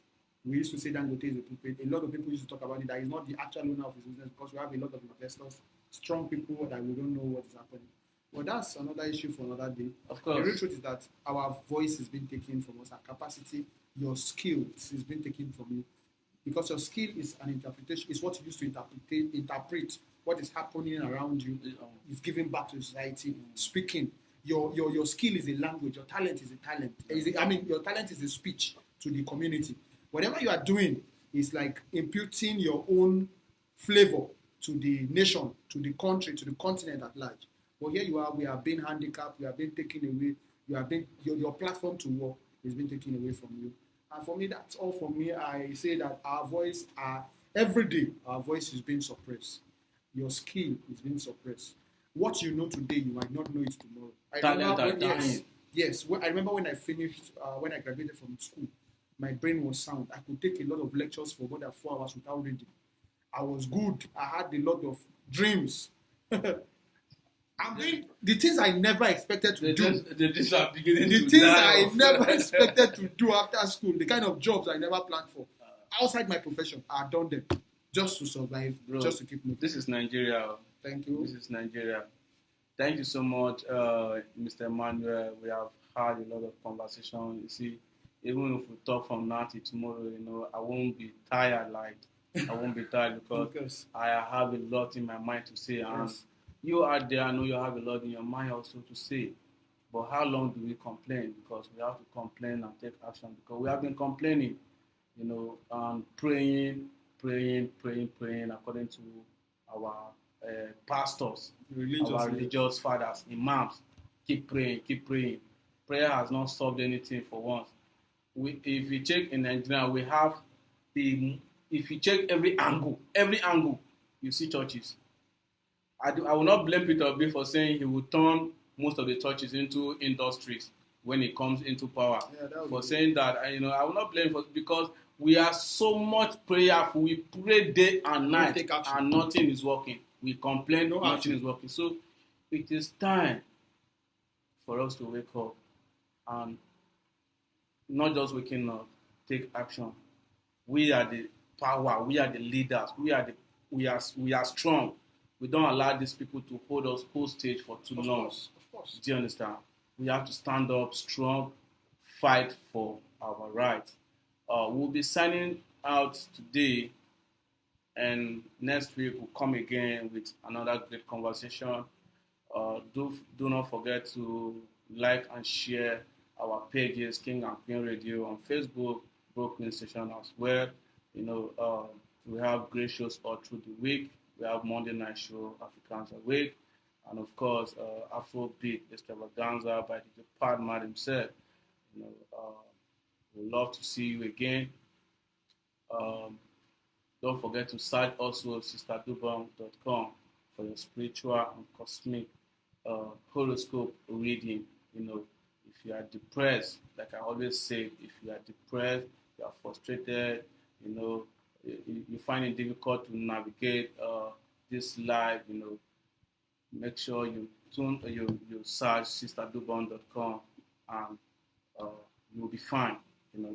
We used to say Dangote is a puppet. A lot of people used to talk about it, that he's not the actual owner of his business, because we have a lot of investors, strong people that we don't know what is happening. But that's another issue for another day. Of The real course. truth is that our voice has been taken from us, our capacity, your skills is being taken from you. Because your skill is an interpretation, is what you use to interpret what is happening around you. It's giving back to society, speaking. Your skill is a language, your talent is a talent. Your talent is a speech to the community. Whatever you are doing is like imputing your own flavor to the nation, to the country, to the continent at large. But here you are, we are being handicapped, we are being taken away, your platform to work is being taken away from you. And for me, that's all for me. I say that every day, our voice is being suppressed. Your skill is being suppressed. What you know today, you might not know it tomorrow. I remember when I finished, when I graduated from school, my brain was sound. I could take a lot of lectures for more than 4 hours without reading. I was good. I had a lot of dreams. The things I never expected to do. The things are beginning The to things die I off. never expected to do after school, the kind of jobs I never planned for, outside my profession, I've done them just to survive, Bro, just to keep moving. This is Nigeria. Thank you. This is Nigeria. Thank you so much, Mr. Emmanuel. We have had a lot of conversation. You see, even if we talk from now till tomorrow, I won't be tired. I won't be tired because I have a lot in my mind to say. And Yes. you are there. I know you have a lot in your mind also to say. But how long do we complain? Because we have to complain and take action. Because we have been complaining, and praying according to our pastors, our religious fathers, imams. Keep praying. Prayer has not solved anything for once. If you check in Nigeria, we have if you check every angle, you see churches. I will not blame Peter Obi for saying he will turn most of the churches into industries when it comes into power. Yeah, For saying that, I will not blame him because we are so much prayerful. We pray day and night, take action. and nothing is working. We complain, No nothing action. is working. So it is time for us to wake up and not just waking up, take action. We are the power. We are the leaders. We are strong. We don't allow these people to hold us hostage for too long. Of course. Do you understand? We have to stand up strong, fight for our rights. We'll be signing out today, and next week we'll come again with another great conversation. Do not forget to like and share our pages, King and Queen Radio on Facebook, Brooklyn Station as well. We have great shows all through the week. We have Monday night show, Africans Awake, and of course, Afrobeat Extravaganza by the Padman himself. We'd love to see you again. Don't forget to search also sisterdubong.com for your spiritual and cosmic horoscope reading. If you are depressed, like I always say, if you are depressed, you are frustrated, you find it difficult to navigate this life, make sure you search sisterdubong.com and you'll be fine.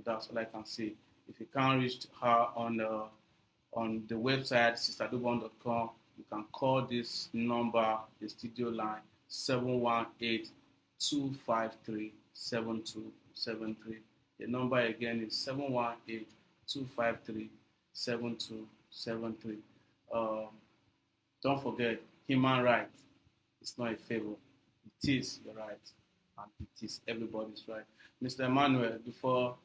That's all I can say. If you can't reach her on the website sisterdubong.com, you can call this number, the studio line, 718-253-7273. The number again is 718-253-7273. Don't forget, human rights is not a favor. It is your right, and it is everybody's right. Mr. Emmanuel, before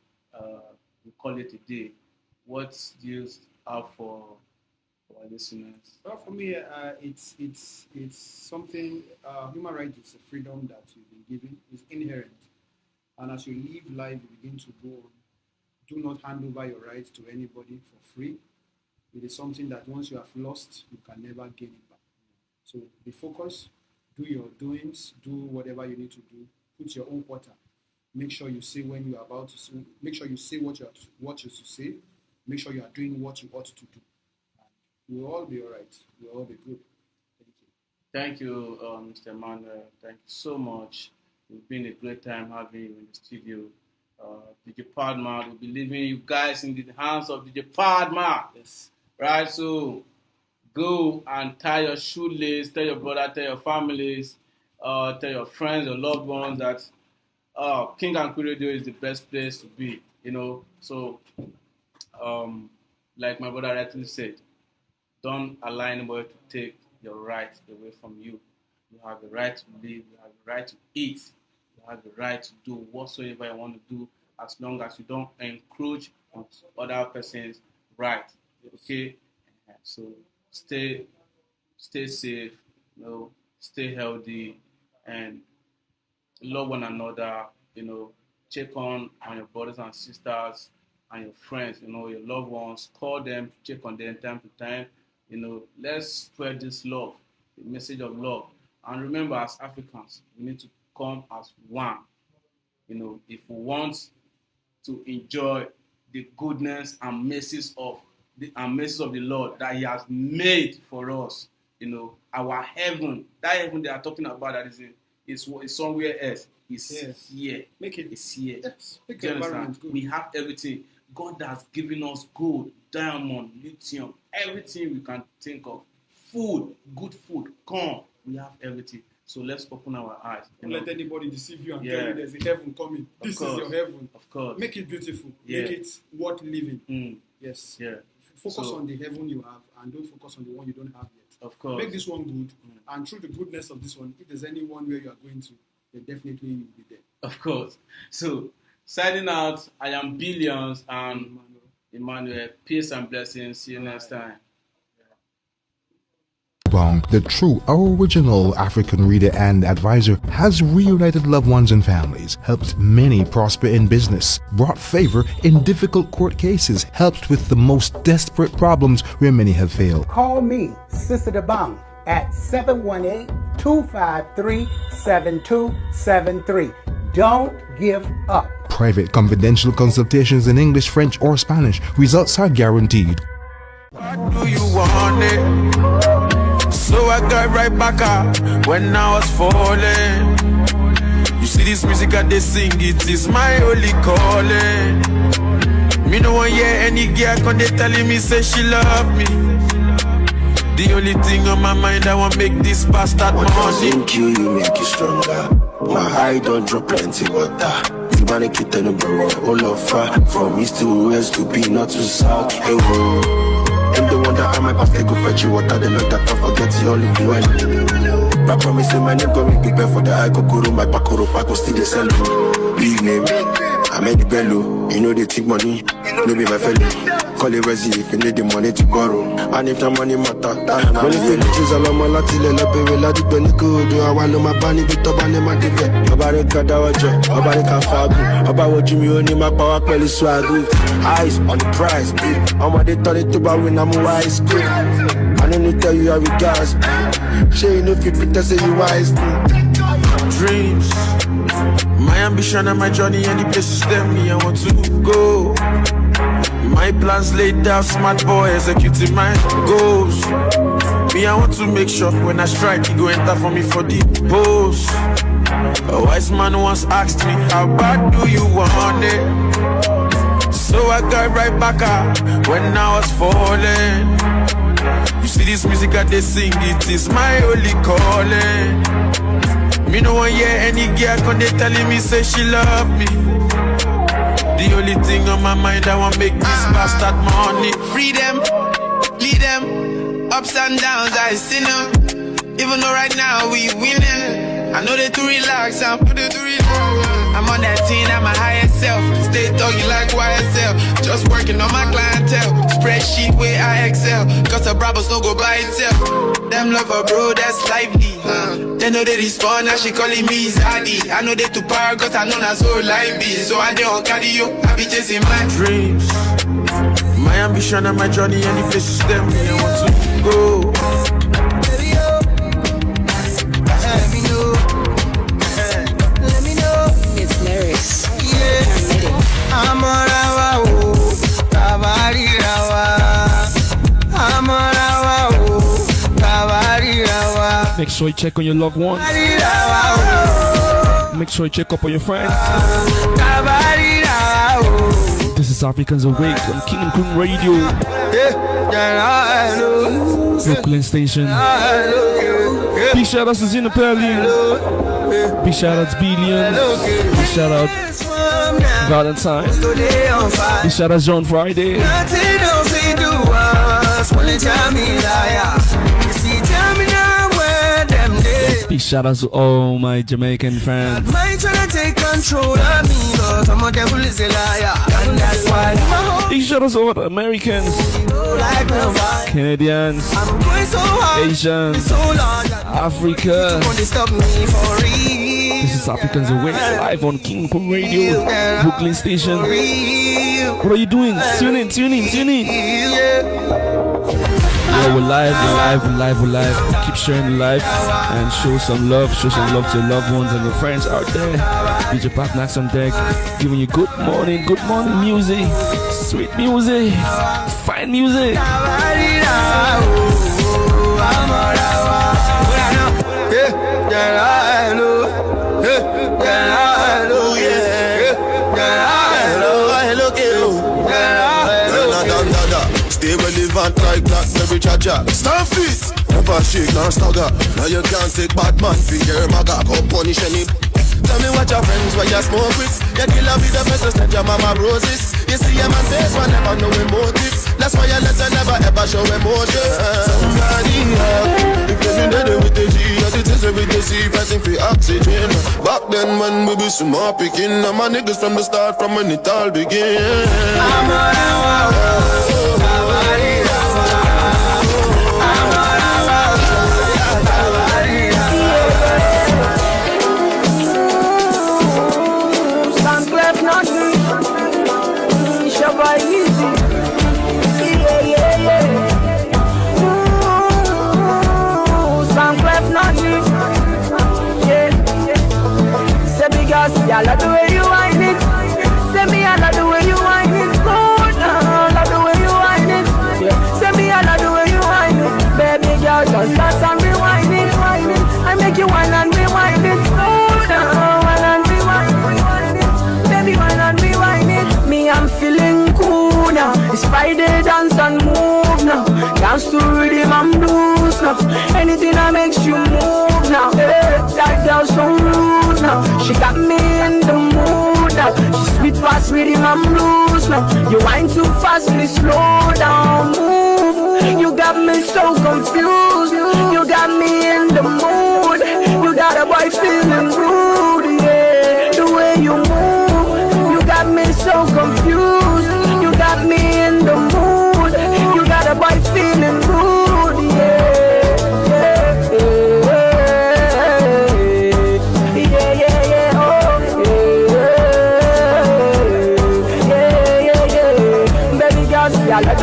we call it a day, what do you have for our listeners? Well, for me, it's something. Human rights is a freedom that you've been given. It's inherent, and as you live life, you begin to go on. Do not hand over your rights to anybody for free. It is something that once you have lost, you can never gain it back. So be focused, do your doings, do whatever you need to do, put your own quarter. Make sure you say when you are about to say, make sure you say what you're to say, make sure you are doing what you ought to do. And we'll all be all right. We'll all be good. Thank you, Mr. Emmanuel. Thank you so much. It's been a great time having you in the studio. DJ Padman will be leaving you guys in the hands of DJ Padman. Yes. Right, so go and tie your shoelace, tell your brother, tell your families, tell your friends, your loved ones that King and Queen Radio is the best place to be, So, like my brother rightly said, don't allow anybody to take your right away from you. You have the right to live, you have the right to eat, you have the right to do whatsoever you want to do, as long as you don't encroach on other person's right. Okay? So stay safe, stay healthy, and love one another, check on your brothers and sisters and your friends, your loved ones, call them, check on them time to time, let's spread this love, the message of love. And remember, as Africans, we need to come as one, if we want to enjoy the goodness and mercies of the Lord that He has made for us, our heaven, that heaven they are talking about, that is somewhere else. It's here. It's here. Yes. Make Do you understand? good. We have everything. God has given us gold, diamond, lithium, everything we can think of. Food, good food, corn. We have everything. So let's open our eyes. Don't let anybody deceive you and tell you there's a heaven coming. This is your heaven. Of course. Make it beautiful. Yeah. Make it worth living. Yes. Yeah. Focus on the heaven you have and don't focus on the one you don't have yet. Of course. Make this one good. And through the goodness of this one, if there's anyone where you are going to, then definitely you will be there. Of course. So, signing out, I am Billions and Emmanuel. Peace and blessings. See you next time. Bong, the true original African reader and advisor, has reunited loved ones and families, helped many prosper in business, brought favor in difficult court cases, helped with the most desperate problems where many have failed. Call me, Sister Dabang, at 718-253-7273. Don't give up. Private confidential consultations in English, French, or Spanish. Results are guaranteed. What do you want it? So I got right back up when I was falling. You see this music that they sing, it is my only calling. Me no one hear any girl when they telling me say she love me. The only thing on my mind, I want make this bastard money. What doesn't kill you make you stronger. My eye don't drop plenty water. You wanna keep telling bro, all of far from east to west to be not to south. Hey whoa. And the one that I might pass, they go fetch you water. They like that I forget you all in the end. I promise you my name go make me pay for the eye go my back or still the sell. Big name. I'm in the bello, you know they take money, no be my fellow. Call it Resi if you need the money to borrow. And if the money matter, when you choose a lot more Latin, let me let it be good. Do I want my bunny, but the bunny, my dick. About it, about it, about what you mean, my power, belly swag. Eyes on the prize, I'm what they turn it to buy when I'm wise. I don't need to tell you how we gas. She know if you pretend say you wise. Dreams, my ambition and my journey, and the places tell me I want to go. My plans laid down, smart boy executing my goals. Me, I want to make sure when I strike, he go enter for me for the post. A wise man once asked me, how bad do you want it? So I got right back up when I was falling. You see this music that they sing, it is my only calling. Me no one hear any girl when they telling me say she love me. The only thing on my mind I want make this bastard money. Freedom, lead them, ups and downs I see them. Even though right now we winning, I know they too relax, I'm on that team at my highest self. Stay thugging like YSL, just working on my clientele. Spreadsheet where I excel, cause the Brabos no go by itself. Them love her bro, that's lively. They know they respond, now she calling me Zaddy. I know they too power, cause I know that's so lively. So I don't carry you, I be chasing my dreams. My ambition and my journey, and the places tell me I want to go. Make sure you check on your loved ones. Make sure you check up on your friends. This is Africans Awake on King and Queen Radio. Brooklyn Station. Big shout out to Zina Perlin. Big shout out to Billion. Big shout out Valentine. Big shout out John Friday. Big shout out to all my Jamaican fans. Big shout out to all the Americans, Canadians, Asians, Africa. This is Africans Awake live on King Kong Radio, Brooklyn Station. What are you doing? Tune in. Yeah, we're live. Keep sharing the live and show some love to your loved ones and your friends out there. DJ Patnax on deck, giving you good morning music, sweet music, fine music. Stay relevant like that, every charger. Stand fit, never shake, nor stagger. Now you can't take bad man for your maga. Go punish any. Tell me what your friends where you smoke with. Your killer be the best, that your mama roses. You see a man face, one never know emotive. That's why your letter never ever show emotion. Somebody help. If you've been dead with the G, as it is every day, see fighting for oxygen. Back then when we be small picking, and my niggas from the start, from when it all began. I love the way you whine it. Say me, I love the way you whine it. Good, I love the way you whine it. Say me, I love the way you whine it. Baby girl, just dance and rewind it. I make you whine and rewind it. Good, whine and rewind it. Baby, whine and rewind it. Me, I'm feeling cool now. It's Friday, dance and move now. Dance to rhythm and blues now. Anything that makes you move now. That girl's so rude now. She got me in the mood now. She sweet fast rhythm and blues now. You whine too fast, please slow down, move. You got me so confused. You got me in the mood. You got a boy feeling rude, yeah. The way you move, you got so confused. You got me in the mood. You got a boy feeling good, Baby girl, see I like